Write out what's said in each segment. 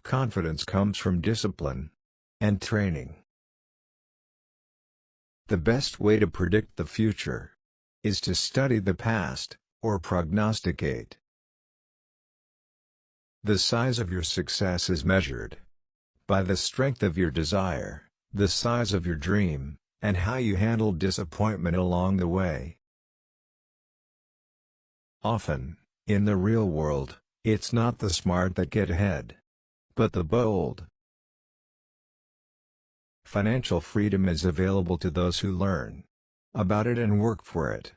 Confidence comes from discipline and training. The best way to predict the future is to study the past, or prognosticate. The size of your success is measured by the strength of your desire, the size of your dream, and how you handle disappointment along the way. Often, in the real world, it's not the smart that get ahead, but the bold. Financial freedom is available to those who learn about it and work for it.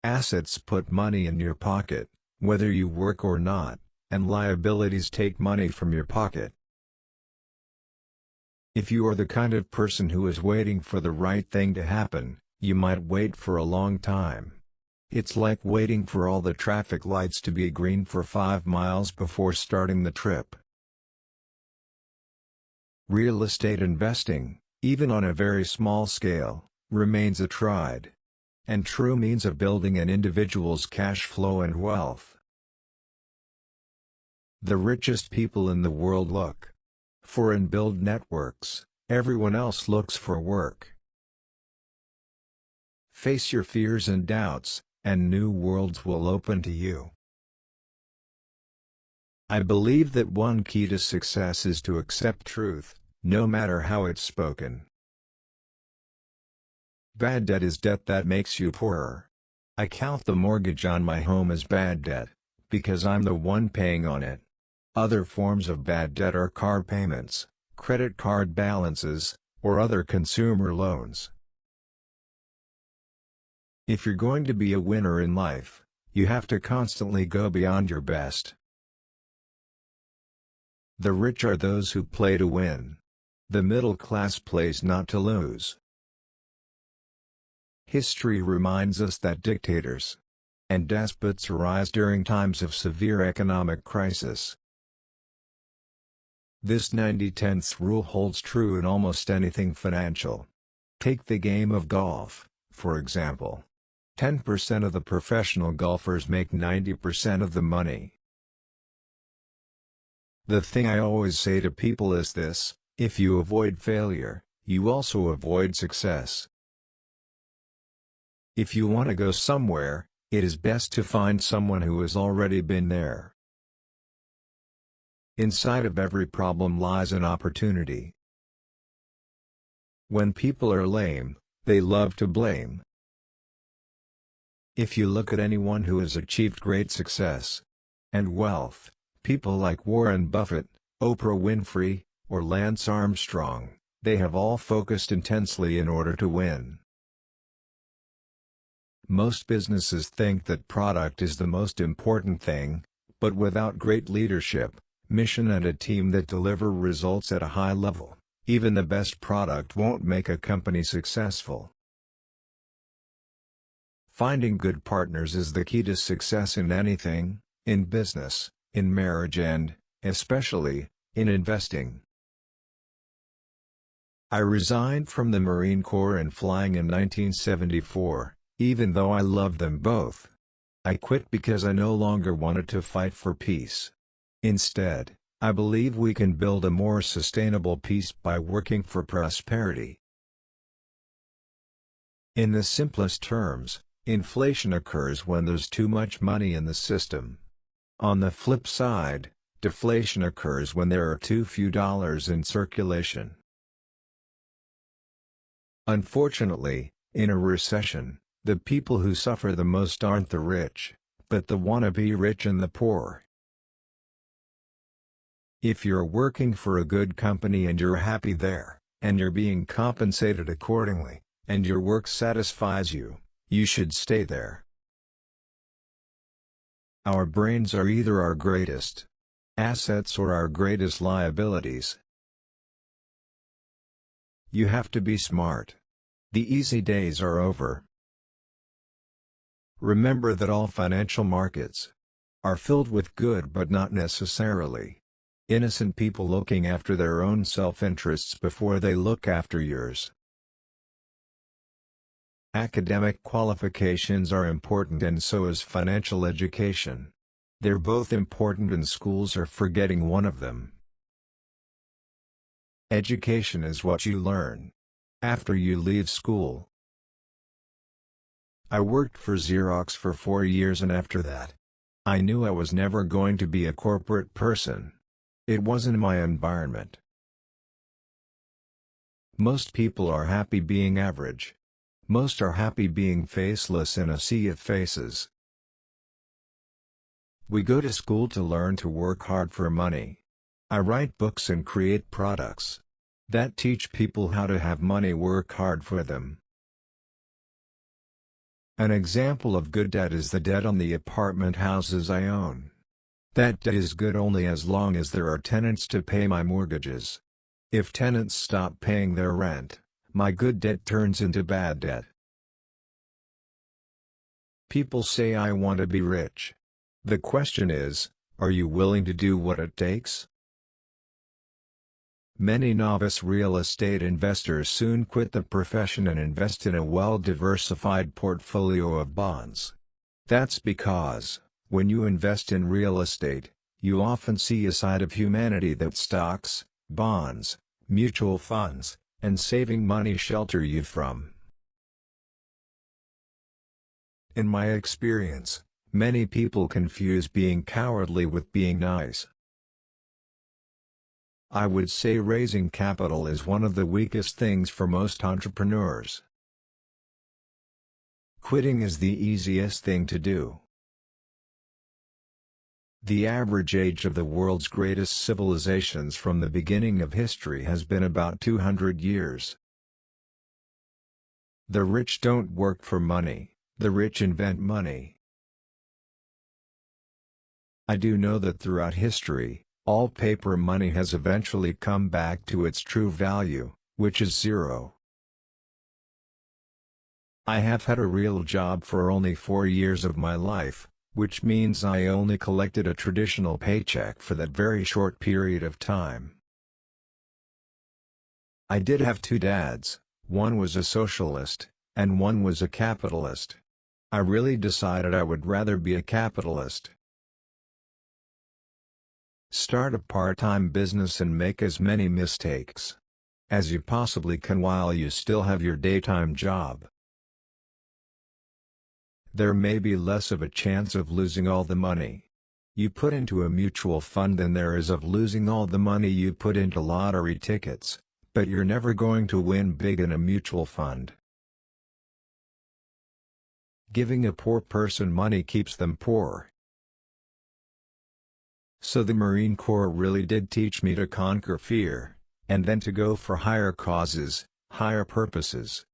Assets put money in your pocket, whether you work or not, and liabilities take money from your pocket. If you are the kind of person who is waiting for the right thing to happen, you might wait for a long time. It's like waiting for all the traffic lights to be green for 5 miles before starting the trip. Real estate investing, even on a very small scale, remains a tried and true means of building an individual's cash flow and wealth. The richest people in the world look for and build networks, everyone else looks for work. Face your fears and doubts, and new worlds will open to you. I believe that one key to success is to accept truth, no matter how it's spoken. Bad debt is debt that makes you poorer. I count the mortgage on my home as bad debt, because I'm the one paying on it. Other forms of bad debt are car payments, credit card balances, or other consumer loans. If you're going to be a winner in life, you have to constantly go beyond your best. The rich are those who play to win. The middle class plays not to lose. History reminds us that dictators and despots arise during times of severe economic crisis. This 90/10 rule holds true in almost anything financial. Take the game of golf, for example. 10% of the professional golfers make 90% of the money. The thing I always say to people is this: if you avoid failure, you also avoid success. If you want to go somewhere, it is best to find someone who has already been there. Inside of every problem lies an opportunity. When people are lame, they love to blame. If you look at anyone who has achieved great success and wealth, people like Warren Buffett, Oprah Winfrey, or Lance Armstrong, they have all focused intensely in order to win. Most businesses think that product is the most important thing, but without great leadership, mission and a team that deliver results at a high level, even the best product won't make a company successful. Finding good partners is the key to success in anything, in business, in marriage and, especially, in investing. I resigned from the Marine Corps and flying in 1974, even though I loved them both. I quit because I no longer wanted to fight for peace. Instead, I believe we can build a more sustainable peace by working for prosperity. In the simplest terms, inflation occurs when there's too much money in the system. On the flip side, deflation occurs when there are too few dollars in circulation. Unfortunately, in a recession, the people who suffer the most aren't the rich, but the wannabe rich and the poor. If you're working for a good company and you're happy there, and you're being compensated accordingly, and your work satisfies you, you should stay there. Our brains are either our greatest assets or our greatest liabilities. You have to be smart. The easy days are over. Remember that all financial markets are filled with good but not necessarily innocent people looking after their own self-interests before they look after yours. Academic qualifications are important and so is financial education. They're both important and schools are forgetting one of them. Education is what you learn after you leave school. I worked for Xerox for 4 years, and after that, I knew I was never going to be a corporate person. It wasn't my environment. Most people are happy being average. Most are happy being faceless in a sea of faces. We go to school to learn to work hard for money. I write books and create products that teach people how to have money work hard for them. An example of good debt is the debt on the apartment houses I own. That debt is good only as long as there are tenants to pay my mortgages. If tenants stop paying their rent, my good debt turns into bad debt. People say I want to be rich. The question is, are you willing to do what it takes? Many novice real estate investors soon quit the profession and invest in a well-diversified portfolio of bonds. That's because, when you invest in real estate, you often see a side of humanity that stocks, bonds, mutual funds, and saving money shelter you from. In my experience, many people confuse being cowardly with being nice. I would say raising capital is one of the weakest things for most entrepreneurs. Quitting is the easiest thing to do. The average age of the world's greatest civilizations from the beginning of history has been about 200 years. The rich don't work for money, the rich invent money. I do know that throughout history, all paper money has eventually come back to its true value, which is zero. I have had a real job for only 4 years of my life, which means I only collected a traditional paycheck for that very short period of time. I did have 2 dads, one was a socialist, and one was a capitalist. I really decided I would rather be a capitalist. Start a part-time business and make as many mistakes as you possibly can while you still have your daytime job. There may be less of a chance of losing all the money you put into a mutual fund than there is of losing all the money you put into lottery tickets, but you're never going to win big in a mutual fund. Giving a poor person money keeps them poor. So the Marine Corps really did teach me to conquer fear, and then to go for higher causes, higher purposes.